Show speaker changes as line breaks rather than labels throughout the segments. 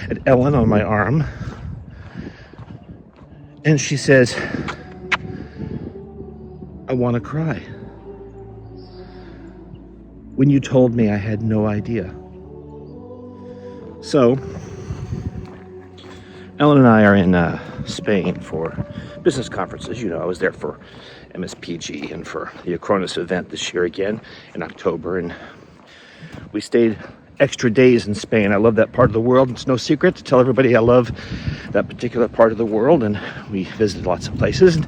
at Ellen on my arm, and she says, "I want to cry. When you told me, I had no idea." So, Ellen and I are in Spain for business conferences. I was there for MSPG and for the Acronis event this year again in October, and we stayed extra days in Spain. I love that part of the world. It's no secret to tell everybody I love that particular part of the world, and we visited lots of places. And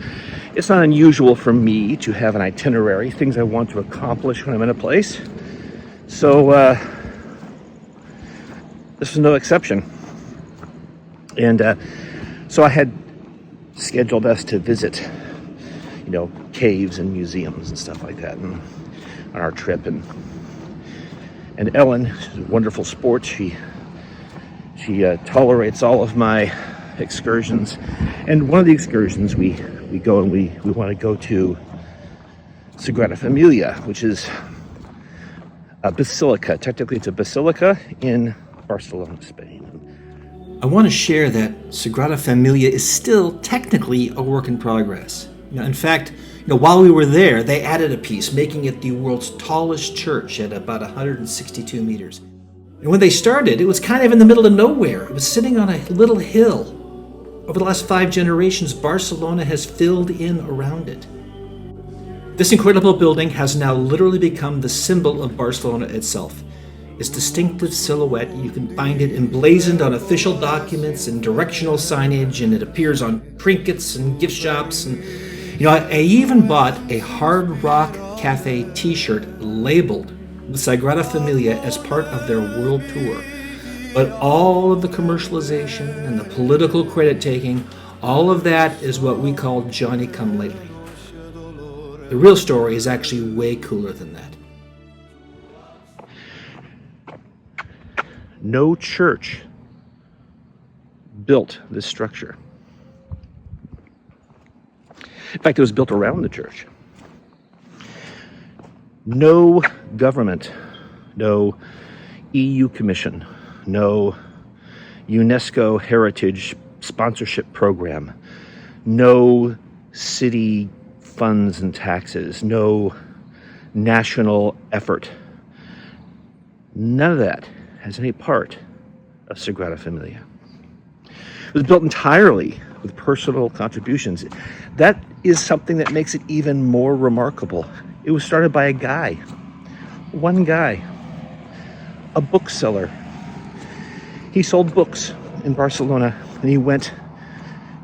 it's not unusual for me to have an itinerary, things I want to accomplish when I'm in a place. So this was no exception. And so I had scheduled us to visit, caves and museums and stuff like that on our trip. And Ellen, she's a wonderful sport. She tolerates all of my excursions. And one of the excursions we go and we want to go to Sagrada Familia, which is a basilica. Technically, it's a basilica in Barcelona, Spain.
I want to share that Sagrada Familia is still technically a work in progress. In fact, while we were there, they added a piece, making it the world's tallest church at about 162 meters. And when they started, it was kind of in the middle of nowhere. It was sitting on a little hill. Over the last 5 generations, Barcelona has filled in around it. This incredible building has now literally become the symbol of Barcelona itself. Its distinctive silhouette, you can find it emblazoned on official documents and directional signage, and it appears on trinkets and gift shops. And I even bought a Hard Rock Cafe t-shirt labeled with Sagrada Familia as part of their world tour. But all of the commercialization and the political credit taking, all of that is what we call Johnny Come Lately. The real story is actually way cooler than that.
No church built this structure. In fact, it was built around the church. No government, no EU Commission, no UNESCO Heritage Sponsorship Program, no city funds and taxes, no national effort. None of that has any part of Sagrada Familia. It was built entirely with personal contributions. That is something that makes it even more remarkable. It was started by a guy, one guy, a bookseller. He sold books in Barcelona, and he went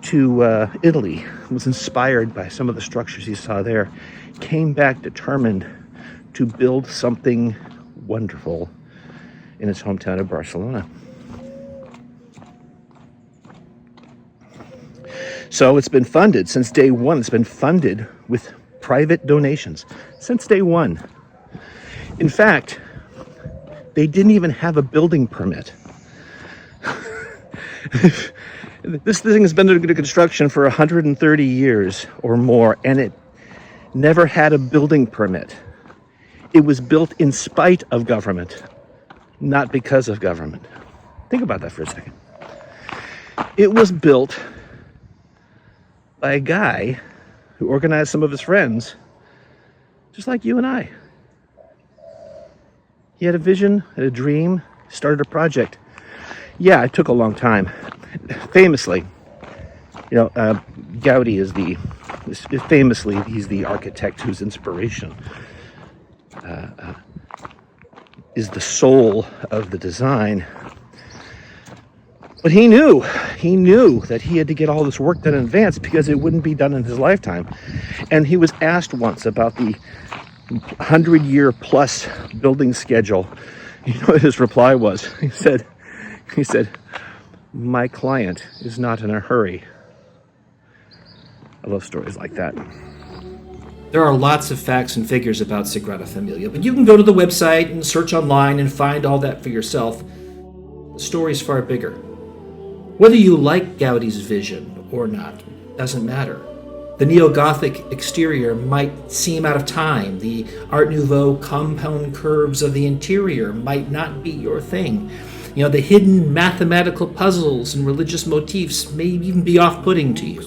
to Italy, was inspired by some of the structures he saw there, came back determined to build something wonderful in his hometown of Barcelona. So it's been funded since day one. It's been funded with private donations since day one. In fact, they didn't even have a building permit. This thing has been under construction for 130 years or more, and it never had a building permit. It was built in spite of government, not because of government. Think about that for a second. It was built by a guy who organized some of his friends, just like you and I. He had a vision, had a dream, started a project. Yeah, it took a long time. Famously, Gaudi he's the architect whose inspiration is the soul of the design. But he knew that he had to get all this work done in advance because it wouldn't be done in his lifetime. And he was asked once about the 100-year plus building schedule. You know what his reply was? He said, "My client is not in a hurry." I love stories like that.
There are lots of facts and figures about Sagrada Familia, but you can go to the website and search online and find all that for yourself. The story's far bigger. Whether you like Gaudi's vision or not doesn't matter. The neo-Gothic exterior might seem out of time. The Art Nouveau compound curves of the interior might not be your thing. The hidden mathematical puzzles and religious motifs may even be off-putting to you.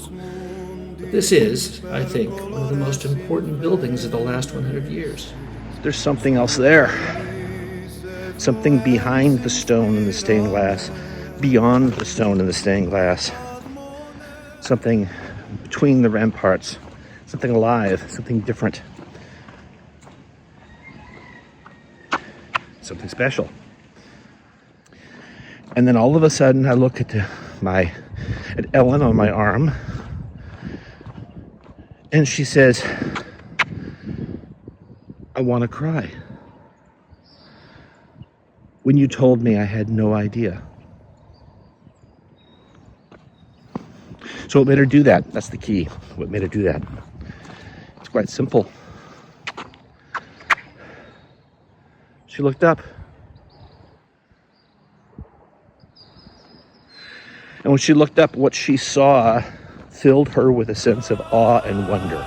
But this is, I think, one of the most important buildings of the last 100 years.
There's something else there. Something behind the stone and the stained glass, beyond the stone and the stained glass. Something between the ramparts. Something alive, something different. Something special. And then all of a sudden I look at Ellen on my arm, and she says, "I want to cry. When you told me, I had no idea." So what made her do that? That's the key. What made her do that? It's quite simple. She looked up. And when she looked up, what she saw filled her with a sense of awe and wonder.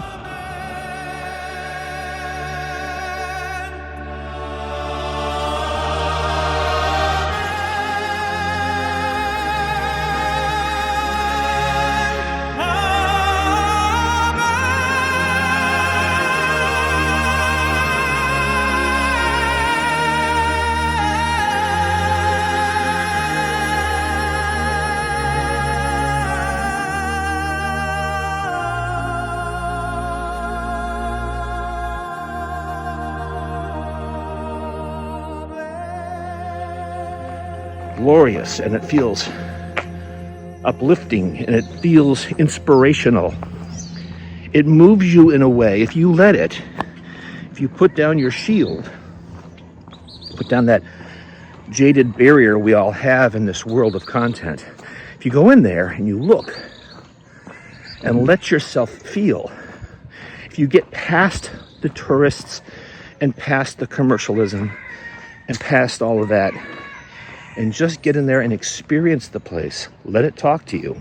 Glorious, and it feels uplifting, and it feels inspirational. It moves you in a way, if you let it, if you put down your shield, put down that jaded barrier we all have in this world of content. If you go in there and you look and let yourself feel, if you get past the tourists and past the commercialism and past all of that, and just get in there and experience the place, let it talk to you,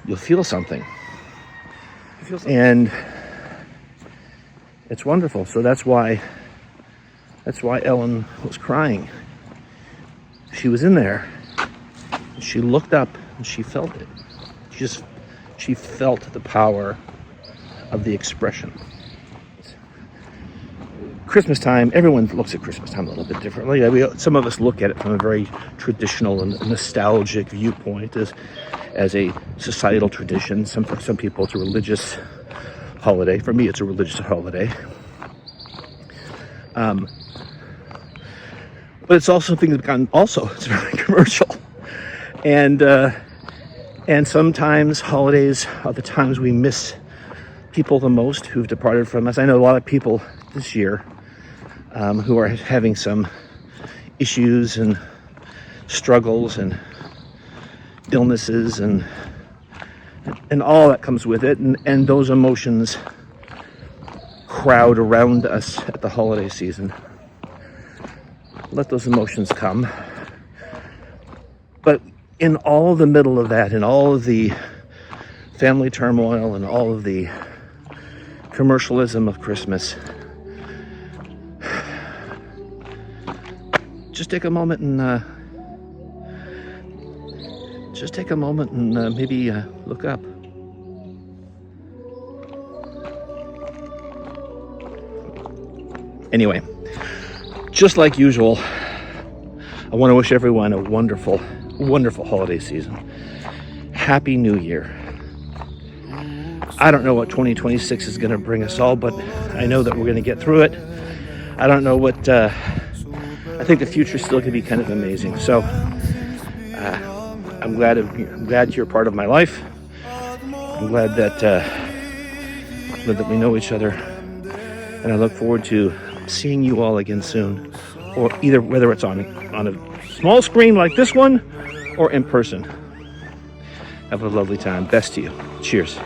you'll feel something. And it's wonderful. So that's why Ellen was crying. She was in there, she looked up, and she felt it. She felt the power of the expression. Christmas time, everyone looks at Christmas time a little bit differently. Some of us look at it from a very traditional and nostalgic viewpoint as a societal tradition. For some people, it's a religious holiday. For me, it's a religious holiday. But it's also something that's gotten, it's very commercial. And sometimes holidays are the times we miss people the most who've departed from us. I know a lot of people this year who are having some issues and struggles and illnesses and all that comes with it, and those emotions crowd around us at the holiday season. Let those emotions come. But in all the middle of that, in all of the family turmoil and all of the commercialism of Christmas, just take a moment and maybe look up. Anyway, just like usual, I want to wish everyone a wonderful, wonderful holiday season. Happy New Year. I don't know what 2026 is going to bring us all, but I know that we're going to get through it. I don't know what... I think the future is still going to be kind of amazing. So I'm glad you're part of my life. I'm glad that we know each other, and I look forward to seeing you all again soon, or either whether it's on a small screen like this one or in person. Have a lovely time. Best to you. Cheers.